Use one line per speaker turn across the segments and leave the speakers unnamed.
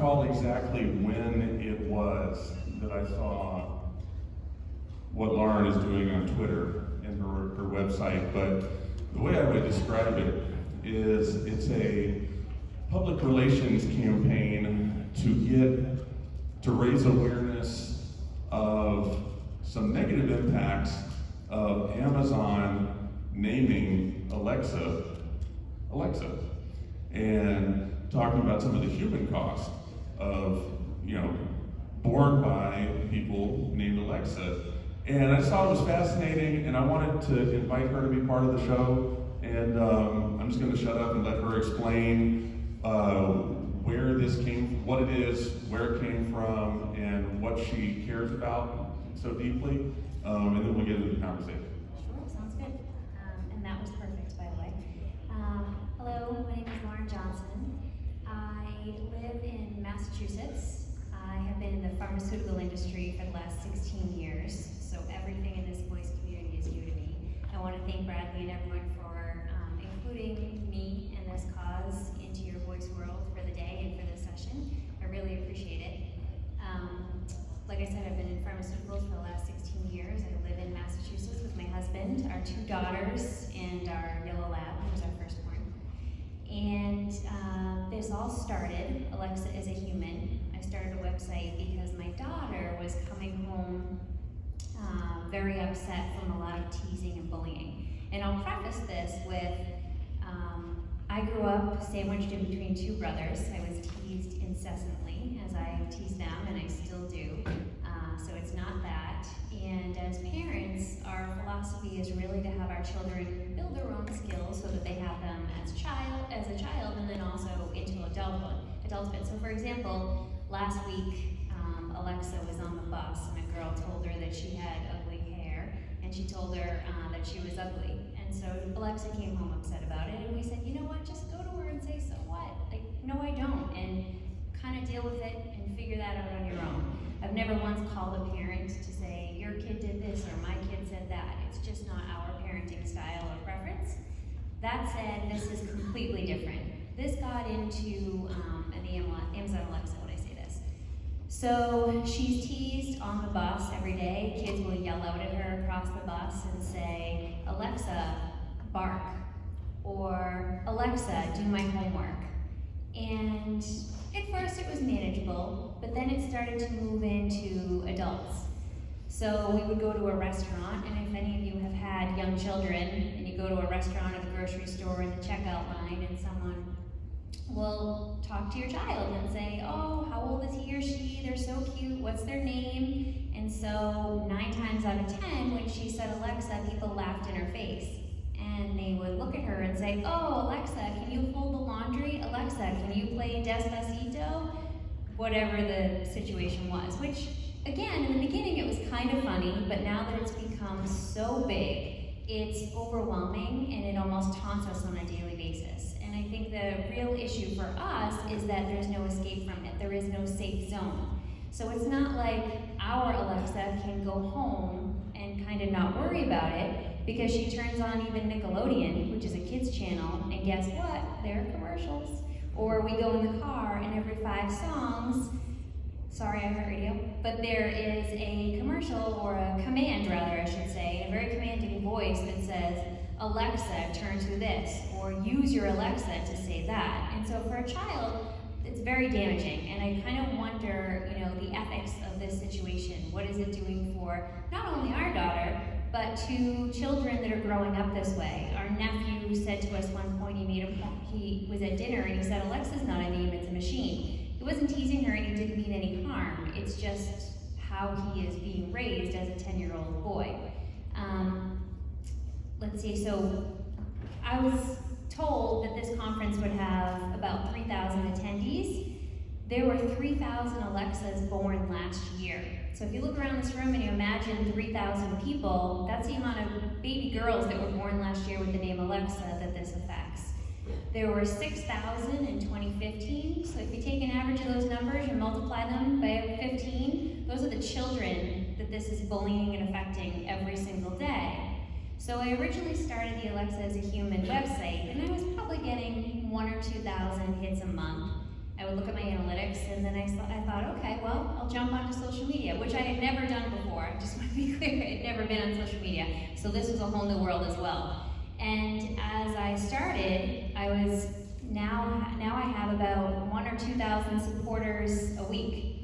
recall exactly when it was that I saw what Lauren is doing on Twitter and her website, but the way I would describe it is it's a public relations campaign to raise awareness of some negative impacts of Amazon naming Alexa, and talking about some of the human cost of, borne by people named Alexa. And I just thought it was fascinating, and I wanted to invite her to be part of the show. And I'm just going to shut up and let her explain where this came, what it is, where it came from, and what she cares about so deeply. And then we'll get into the conversation.
Sure, sounds good. And that was perfect, by the way. Hello, my name is Lauren Johnson. I live in Massachusetts. I have been in the pharmaceutical industry for the last 16 years, so everything in this voice community is new to me. I want to thank Bradley and everyone for including me and this cause into your voice world for the day and for this session. I really appreciate it. Like I said, I've been in pharmaceuticals for the last 16 years. I live in Massachusetts with my husband, our 2 daughters, and our yellow lab, who's our firstborn. And this all started, Alexa is a Human. I started a website because my daughter was coming home very upset from a lot of teasing and bullying. And I'll preface this with, I grew up sandwiched in between 2 brothers. I was teased incessantly, as I tease them, and I still do. So it's not that. And as parents, our philosophy is really to have our children build their own skills so that they have them as a child, and then also into adulthood. So for example, last week, Alexa was on the bus, and a girl told her that she had ugly hair, and she told her that she was ugly. And so Alexa came home upset about it, and we said, you know what, just go to her and say, so what? Like, no, I don't, and kind of deal with it and figure that out on your own. I've never once called a parent to say, your kid did this or my kid said that. It's just not our parenting style or preference. That said, this is completely different. This got into the Amazon Alexa when I say this. So she's teased on the bus every day. Kids will yell out at her across the bus and say, Alexa, bark, or Alexa, do my homework. And at first it was manageable, but then it started to move into adults. So we would go to a restaurant, and if any of you have had young children, and you go to a restaurant or the grocery store in the checkout line, and someone will talk to your child and say, oh, how old is he or she? They're so cute, what's their name? And so 9 times out of 10, when she said Alexa, people laughed in her face. And they would look at her and say, oh, Alexa, can you fold the laundry? Alexa, can you play Despacito? Whatever the situation was, which, again, in the beginning it was kind of funny, but now that it's become so big, it's overwhelming and it almost taunts us on a daily basis. And I think the real issue for us is that there's no escape from it. There is no safe zone. So it's not like our Alexa can go home and kind of not worry about it, because she turns on even Nickelodeon, which is a kids channel, and guess what? There are commercials. Or we go in the car, and every 5 songs, sorry, iHeartRadio, but there is a commercial, or a command rather, I should say, in a very commanding voice that says, Alexa, turn to this, or use your Alexa to say that. And so for a child, it's very damaging, and I kind of wonder, the ethics of this situation. What is it doing for not only our daughter, but to children that are growing up this way? Our nephew said to us one point, he was at dinner and he said, Alexa's not a name, it's a machine. He wasn't teasing her and he didn't mean any harm. It's just how he is being raised as a 10-year-old boy. Let's see, so I was told that this conference would have about 3,000 attendees. There were 3,000 Alexas born last year. So if you look around this room and you imagine 3,000 people, that's the amount of baby girls that were born last year with the name Alexa that this affects. There were 6,000 in 2015, so if you take an average of those numbers and multiply them by 15, those are the children that this is bullying and affecting every single day. So I originally started the Alexa as a Human website, and I was probably getting 1,000 or 2,000 hits a month. I would look at my analytics lyrics, and then I thought, okay, well, I'll jump onto social media, which I had never done before. I just want to be clear, I had never been on social media, so this was a whole new world as well. And as I started, I was now I have about 1,000 or 2,000 supporters a week,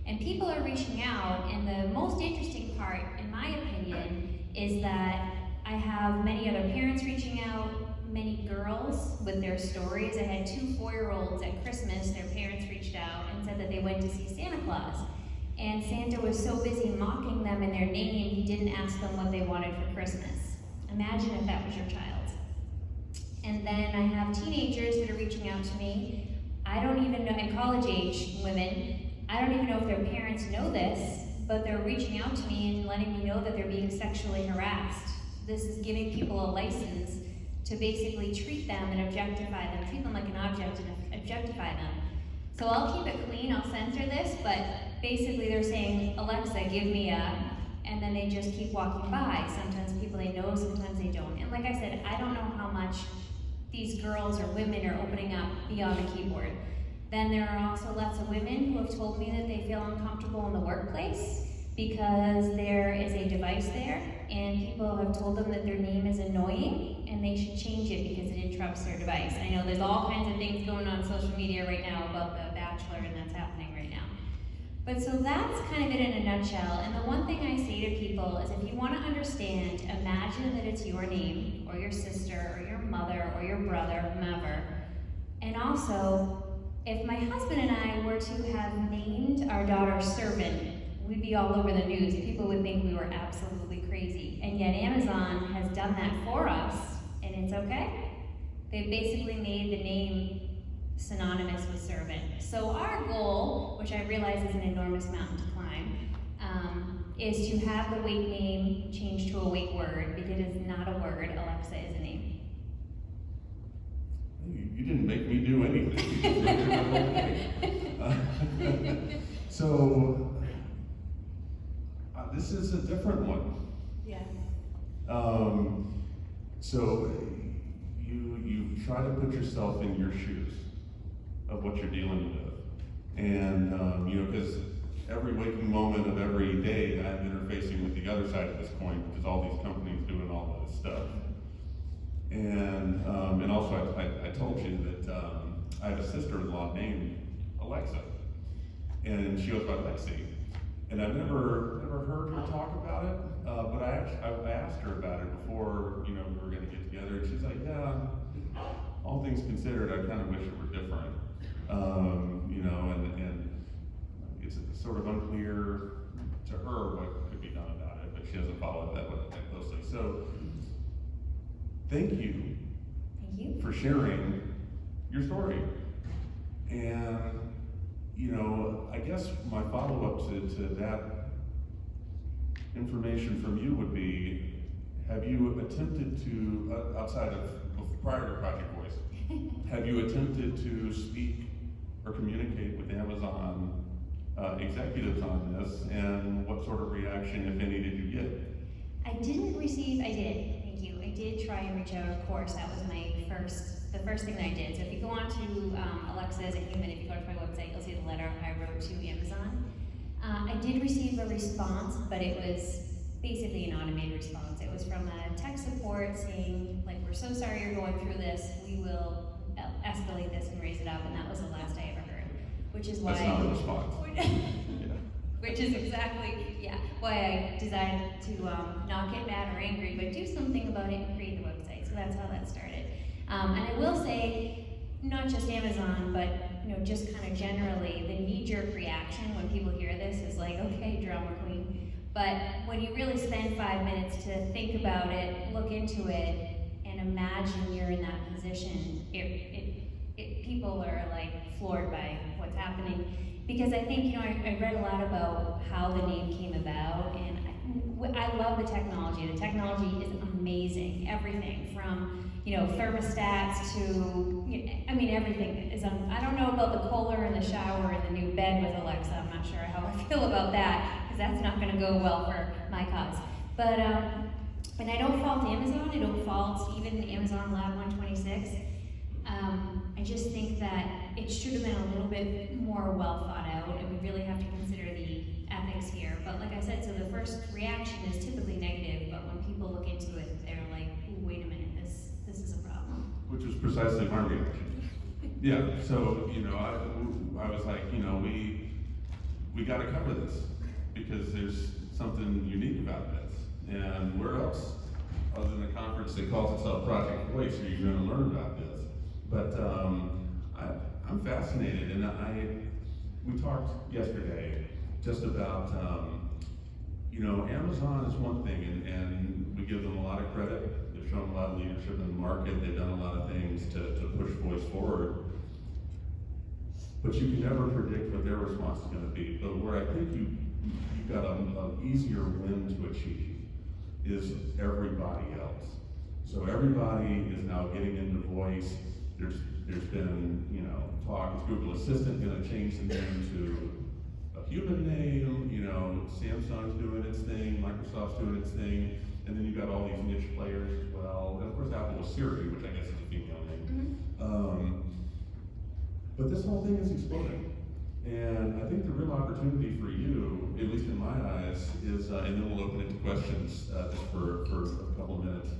and people are reaching out. And the most interesting part, in my opinion, is that I have many other parents reaching out. Many girls with their stories. I had 2 4-year-olds at Christmas, their parents reached out and said that they went to see Santa Claus. And Santa was so busy mocking them in their name, he didn't ask them what they wanted for Christmas. Imagine if that was your child. And then I have teenagers that are reaching out to me. I don't even know, and college age women, I don't even know if their parents know this, but they're reaching out to me and letting me know that they're being sexually harassed. This is giving people a license to basically treat them and objectify them, treat them like an object and objectify them. So I'll keep it clean, I'll censor this, but basically they're saying, Alexa, give me a, and then they just keep walking by. Sometimes people they know, sometimes they don't. And like I said, I don't know how much these girls or women are opening up beyond the keyboard. Then there are also lots of women who have told me that they feel uncomfortable in the workplace because there is a device there, and people have told them that their name is annoying and they should change it because it interrupts their device. I know there's all kinds of things going on social media right now about The Bachelor, and that's happening right now. But so that's kind of it in a nutshell. And the one thing I say to people is, if you want to understand, imagine that it's your name, or your sister, or your mother, or your brother, whomever. And also, if my husband and I were to have named our daughter Servant, we'd be all over the news. People would think we were absolutely crazy. And yet Amazon has done that for us, and it's okay. They basically made the name synonymous with servant. So our goal, which I realize is an enormous mountain to climb, is to have the wake name changed to a wake word, because it is not a word. Alexa is a name.
You didn't make me do anything. You just figured it out okay. So, this is a different one.
Yeah.
So you try to put yourself in your shoes of what you're dealing with, and because every waking moment of every day I'm interfacing with the other side of this coin, which is all these companies doing all of this stuff. And also I told you that I have a sister-in-law named Alexa, and she goes by Lexi. And I've never heard her talk about it, but I asked her about it before we were going to get together, and she's like, yeah, all things considered, I kind of wish it were different, and it's sort of unclear to her what could be done about it, but she doesn't follow it that closely. So, thank you for sharing your story. And I guess my follow-up to that information from you would be, have you attempted to, outside of prior to Project Voice, have you attempted to speak or communicate with Amazon executives on this, and what sort of reaction, if any, did you get?
I did, thank you. I did try and reach out, of course. That was the first thing that I did. So if you go on to Alexa as a human, if you go to my website, you'll see the letter I wrote to Amazon. I did receive a response, but it was basically an automated response. It was from a tech support saying, like, we're so sorry you're going through this. We will escalate this and raise it up. And that was the last I ever heard, which is why.
That's not a response.
Which is exactly, why I decided to not get mad or angry, but do something about it and create the website. So that's how that started. And I will say, not just Amazon, but just kind of generally, the knee-jerk reaction when people hear this is like, okay, drama queen. But when you really spend 5 minutes to think about it, look into it, and imagine you're in that position, people are like floored by what's happening. Because I think, I read a lot about how the name came about, and I love the technology. The technology is amazing. Everything from, thermostats to, everything is on. I don't know about the Kohler in the shower and the new bed with Alexa. I'm not sure how I feel about that, because that's not going to go well for my cause. But, and I don't fault Amazon. I don't fault even Amazon Lab 126. I just think that it should have been a little bit more well thought out, and we really have to consider the ethics here. But like I said, so the first reaction is typically negative, but when people look into it, they're like, ooh, wait a minute, this is a problem.
Which was precisely my reaction. Yeah, so, you know, I was like, you know, we got to cover this because there's something unique about this. And where else, other than a conference that calls itself Project Voice, are you going to learn about this? But I'm fascinated, and we talked yesterday just about, you know, Amazon is one thing, and we give them a lot of credit. They've shown a lot of leadership in the market. They've done a lot of things to push voice forward. But you can never predict what their response is going to be. But where I think you've got an easier win to achieve is everybody else. So everybody is now getting into voice. There's been, you know, talk. Is Google Assistant going to change the name to a human name? You know, Samsung's doing its thing, Microsoft's doing its thing, and then you've got all these niche players as well. And of course, Apple with Siri, which I guess is a female name.
Mm-hmm.
But this whole thing is exploding. And I think the real opportunity for you, at least in my eyes, is, and then we'll open it to questions just for a couple of minutes,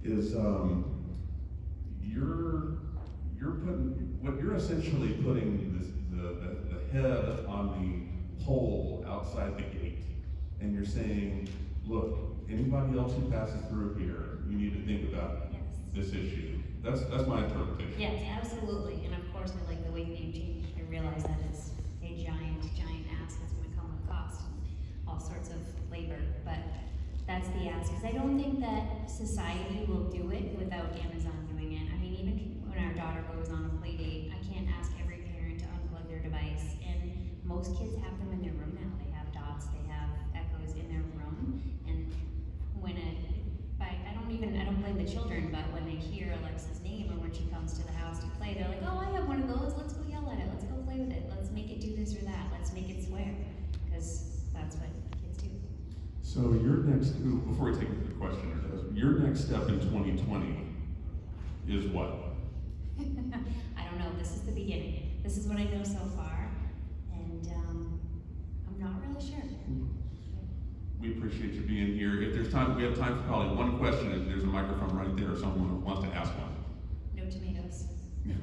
is you're essentially putting the head on the pole outside the gate. And you're saying, look, anybody else who passes through here, you need to think about this issue. That's my interpretation.
Yes, absolutely. And of course, I like the way name change. I realize that it's a giant ask that's going to come with cost and all sorts of labor. But that's the ask. Because I don't think that society will do it without Amazon doing it. I mean, even when our daughter goes on a play date, I can't ask every parent to unplug their device. And most kids have them in their room now. They have dots, they have echoes in their room. And when I don't blame the children, but when they hear Alexa's name or when she comes to the house to play, they're like, oh, I have one of those, let's go yell at it, let's go play with it, let's make it do this or that, let's make it swear, because that's what kids do.
So your next, before we take the question, your next step in 2020 is what?
I don't know, this is the beginning. This is what I know so far, and I'm not really sure.
We appreciate you being here. If there's time, we have time for probably one question, and there's a microphone right there, someone who wants to ask one.
No tomatoes.
Yeah.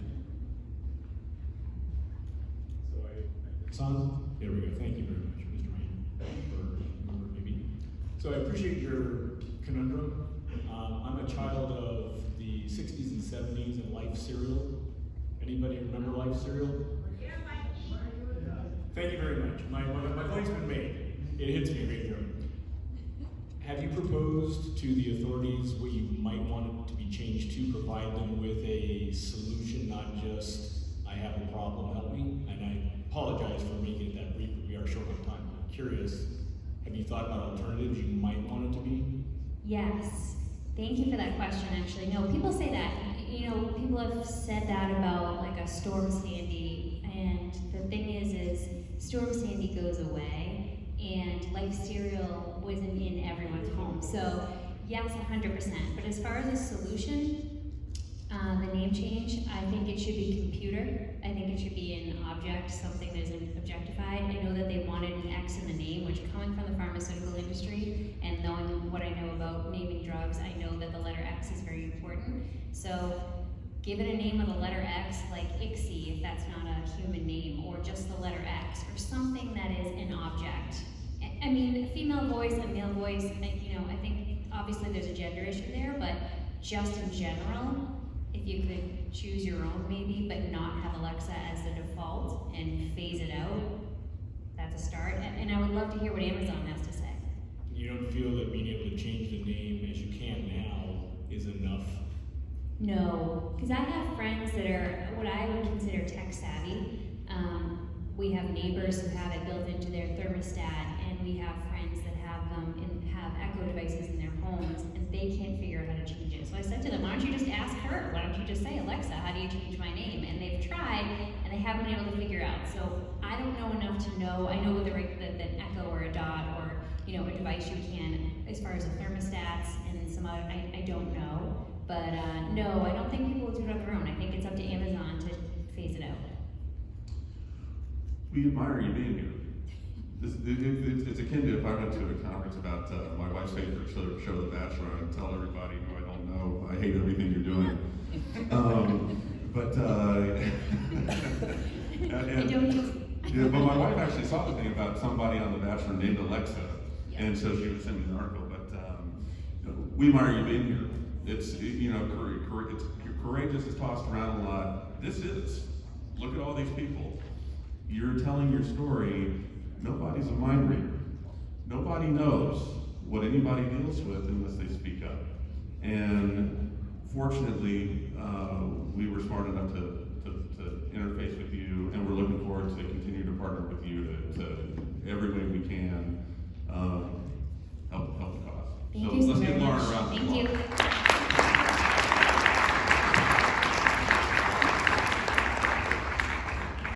There we go. Thank you very much, Mr. Maine. So I appreciate your conundrum. I'm a child of the 60s and 70s and Life cereal. Anybody remember Life cereal? Thank you very much. My point's been made. It hits me right here. Have you proposed to the authorities what you might want it to be changed to, provide them with a solution, not just, I have a problem, help me? And I apologize for making it that brief, but we are short on time. I'm curious, have you thought about alternatives you might want it to be?
Yes. Thank you for that question, actually. No, people say that. You know, people have said that about like a Storm Sandy, and the thing is Storm Sandy goes away, and Life cereal wasn't in everyone's home. So yes, 100%. But as far as a solution, the name change, I think it should be computer. I think it should be an object, something that isn't objectified. I know that they wanted an X in the name, which coming from the pharmaceutical industry and knowing what I know about naming drugs, I know that the letter X is very important. So give it a name of the letter X, like ICSI, if that's not a human name, or just the letter X, or something that is an object. I mean, a female voice, a male voice, I think obviously there's a gender issue there, but just in general, if you could choose your own maybe, but not have Alexa as the default and phase it out, that's a start. And I would love to hear what Amazon has to say.
You don't feel that being able to change the name as you can now is enough?
No, because I have friends that are what I would consider tech savvy. We have neighbors who have it built into their thermostat, and we have friends that have them and have Echo devices in their homes, and they can't figure out how to change it. So I said to them, why don't you just ask her? Why don't you just say, Alexa, how do you change my name? And they've tried, and they haven't been able to figure out. So I don't know enough to know. I know with that Echo or a Dot or a device you can, as far as the thermostats and some other, I don't know. But no, I don't think people will do it on their own. I think it's up to Amazon to phase it out.
We admire you being here. It's akin to if I went to a conference about my wife's favorite show, The Bachelor, and tell everybody who I don't know, I hate everything you're doing. But my wife actually saw the thing about somebody on The Bachelor named Alexa, and so she was sending me an article. But we admire you being here. It's courageous is tossed around a lot. This is. Look at all these people. You're telling your story. Nobody's a mind reader. Nobody knows what anybody deals with unless they speak up. And fortunately, we were smart enough to interface with you, and we're looking forward to continue to partner with you to every way we can help the cause.
Thank
So
you so
let's
very
get Lauren
much.
around.
Thank you.